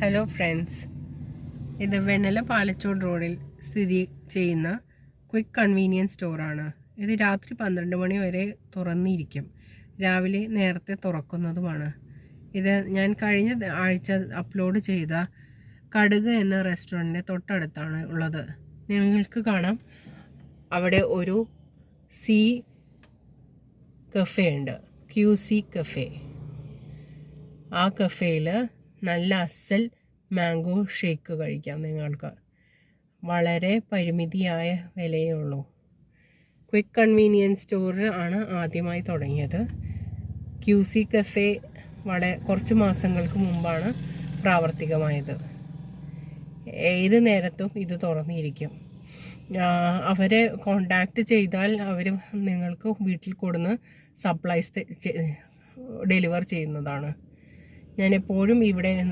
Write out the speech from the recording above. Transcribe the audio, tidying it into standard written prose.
Hello friends, ഇത് വെണ്ണല പാലച്ചോട് റോഡിൽ സ്ഥിതി ചെയ്യുന്ന ക്വിക്ക് കൺവീനിയൻസ് സ്റ്റോറാണ്. ഇത് രാത്രി 12 മണി വരെ തുറന്നിരിക്കും, രാവിലെ നേരത്തെ തുറക്കുന്നതുമാണ്. ഇത് ഞാൻ കഴിഞ്ഞ ആഴ്ച അപ്ലോഡ് ചെയ്ത കടുക് എന്ന റെസ്റ്റോറൻറ്റിൻ്റെ തൊട്ടടുത്താണ് ഉള്ളത്. നിങ്ങൾക്ക് കാണാം, അവിടെ ഒരു സി കഫേ ഉണ്ട്, QC കഫേ. ആ കഫേയിൽ നല്ല അസൽ മാംഗോ ഷേക്ക് കഴിക്കാം നിങ്ങൾക്ക്. വളരെ പരിമിതിയായ വിലയേ ഉള്ളൂ. ക്വിക്ക് കൺവീനിയൻസ് സ്റ്റോർ ആണ് ആദ്യമായി തുടങ്ങിയത്. QC കഫേ കുറച്ച് മാസങ്ങൾക്ക് മുമ്പാണ് പ്രാവർത്തികമായത്. ഏത് നേരത്തും ഇത് തുറന്നിരിക്കും. അവരെ കോണ്ടാക്ട് ചെയ്താൽ അവർ നിങ്ങൾക്ക് വീട്ടിൽ കൊടുന്ന് സപ്ലൈസ് ഡെലിവർ ചെയ്യുന്നതാണ്. ഞാൻ എപ്പോഴും ഇവിടെ നിന്ന്